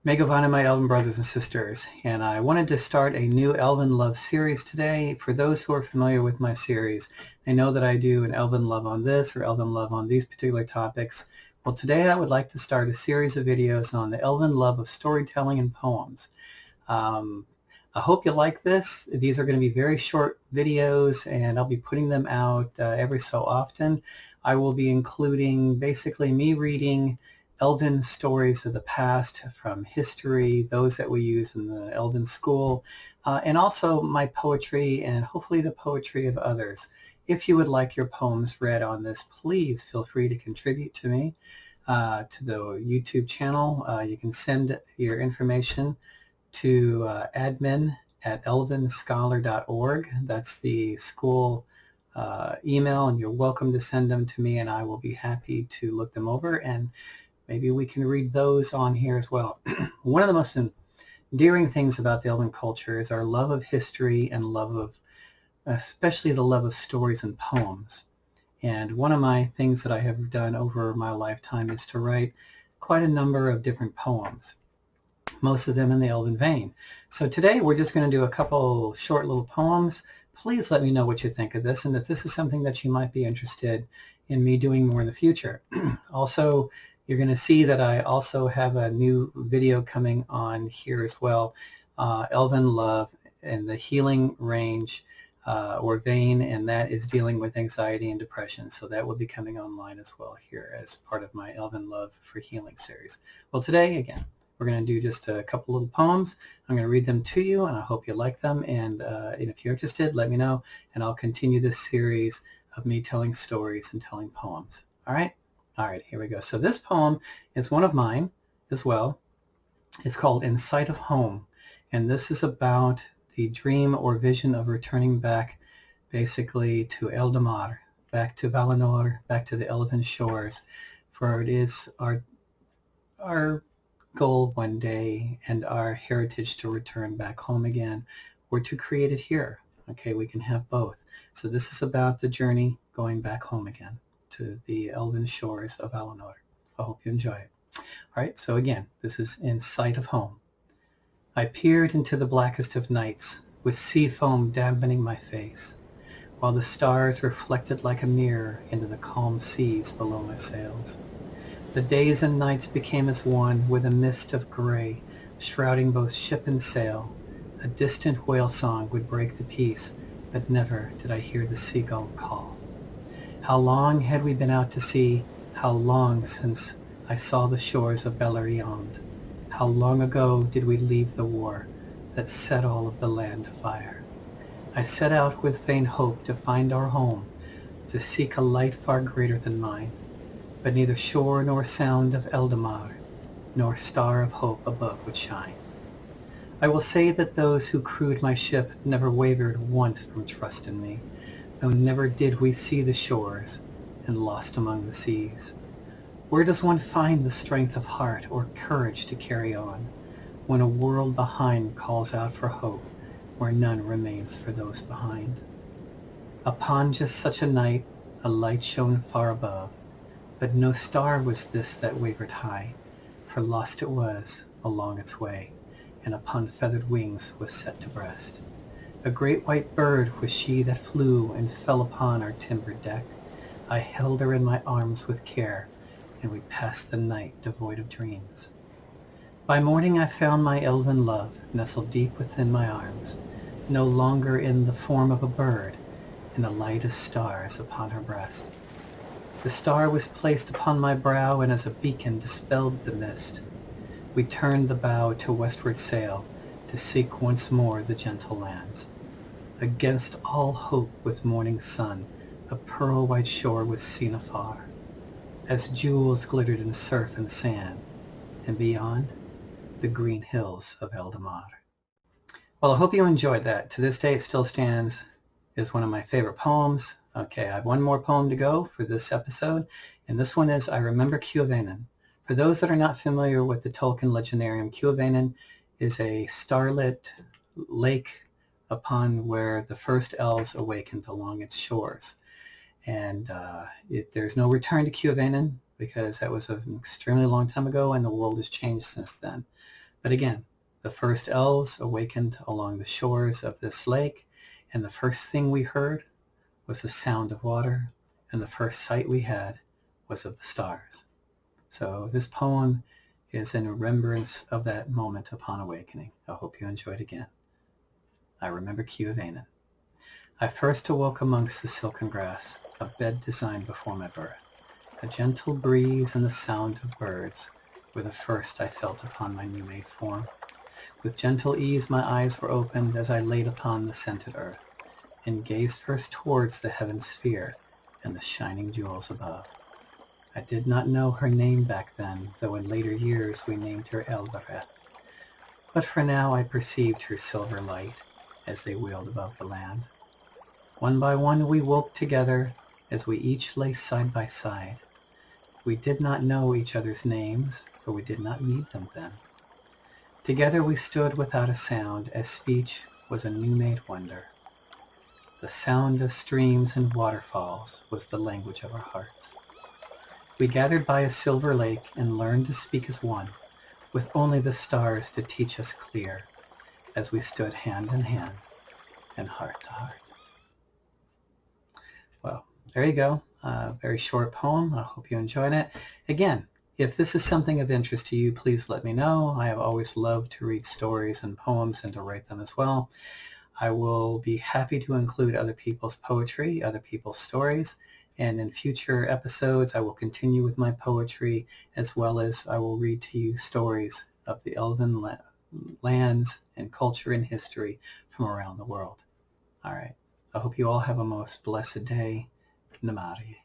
Mae'Govannen, my Elven brothers and sisters, and I wanted to start a new Elven Love series today. For those who are familiar with my series, they know that I do an Elven Love on this or Elven Love on these particular topics. Well, today I would like to start a series of videos on the Elven Love of storytelling and poems. I hope you like this. These are going to be very short videos, and I'll be putting them out every so often. I will be including basically me reading Elven stories of the past from history, those that we use in the Elven school, and also my poetry and hopefully the poetry of others. If you would like your poems read on this, please feel free to contribute to me, to the YouTube channel. You can send your information to admin@elvenscholar.org. That's the school email, and you're welcome to send them to me, and I will be happy to look them over, and maybe we can read those on here as well. One of the most endearing things about the Elven culture is our love of history and love of, especially the love of stories and poems. And one of my things that I have done over my lifetime is to write quite a number of different poems, most of them in the Elven vein. So today we're just going to do a couple short little poems. Please let me know what you think of this, and if this is something that you might be interested in me doing more in the future. Also, you're going to see that I also have a new video coming on here as well, Elven Love and the healing range or vein, and that is dealing with anxiety and depression. So that will be coming online as well here as part of my Elven Love for Healing series. Well, today, again, we're going to do just a couple little poems. I'm going to read them to you, and I hope you like them. And if you're interested, let me know, and I'll continue this series of me telling stories and telling poems. All right? All right, here we go. So this poem is one of mine as well. It's called In Sight of Home, and this is about the dream or vision of returning back basically to Eldamar, back to Valinor, back to the Elven shores, for it is our goal one day and our heritage to return back home again, or to create it here. Okay, we can have both. So this is about the journey going back home again to the Elven shores of Valinor. I hope you enjoy it. All right, so again, this is In Sight of Home. I peered into the blackest of nights, with sea foam dampening my face, while the stars reflected like a mirror into the calm seas below my sails. The days and nights became as one, with a mist of gray shrouding both ship and sail. A distant whale song would break the peace, but never did I hear the seagull call. How long had we been out to sea? How long since I saw the shores of Beleriand? How long ago did we leave the war that set all of the land afire? I set out with vain hope to find our home, to seek a light far greater than mine, but neither shore nor sound of Eldamar, nor star of hope above would shine. I will say that those who crewed my ship never wavered once from trust in me, though never did we see the shores and lost among the seas. Where does one find the strength of heart or courage to carry on, when a world behind calls out for hope, where none remains for those behind? Upon just such a night, a light shone far above, but no star was this that wavered high, for lost it was along its way, and upon feathered wings was set to breast. A great white bird was she that flew and fell upon our timbered deck. I held her in my arms with care, and we passed the night devoid of dreams. By morning I found my Elven love nestled deep within my arms, no longer in the form of a bird, and a light as stars upon her breast. The star was placed upon my brow, and as a beacon dispelled the mist. We turned the bow to westward sail, to seek once more the gentle lands. Against all hope with morning sun, a pearl-white shore was seen afar, as jewels glittered in surf and sand, and beyond, the green hills of Eldamar. Well, I hope you enjoyed that. To this day, it still stands as one of my favorite poems. Okay, I have one more poem to go for this episode, and this one is I Remember Mae'Govannen. For those that are not familiar with the Tolkien legendarium, Mae'Govannen is a starlit lake upon where the first elves awakened along its shores. And there's no return to Mae'Govannen because that was an extremely long time ago, and the world has changed since then. But again, the first elves awakened along the shores of this lake, and the first thing we heard was the sound of water, and the first sight we had was of the stars. So this poem is in remembrance of that moment upon awakening. I hope you enjoyed again. I remember Mae'Govannen. I first awoke amongst the silken grass, a bed designed before my birth. A gentle breeze and the sound of birds were the first I felt upon my new-made form. With gentle ease my eyes were opened as I laid upon the scented earth, and gazed first towards the heaven sphere and the shining jewels above. I did not know her name back then, though in later years we named her Elveret. But for now I perceived her silver light as they wheeled above the land. One by one we woke together as we each lay side by side. We did not know each other's names, for we did not need them then. Together we stood without a sound, as speech was a new-made wonder. The sound of streams and waterfalls was the language of our hearts. We gathered by a silver lake and learned to speak as one, with only the stars to teach us clear, as we stood hand in hand and heart to heart. Well, there you go. Very short poem. I hope you enjoyed it. Again, if this is something of interest to you, please let me know. I have always loved to read stories and poems and to write them as well. I will be happy to include other people's poetry, other people's stories, and in future episodes I will continue with my poetry, as well as I will read to you stories of the Elven lands and culture and history from around the world. All right. I hope you all have a most blessed day. Namaste.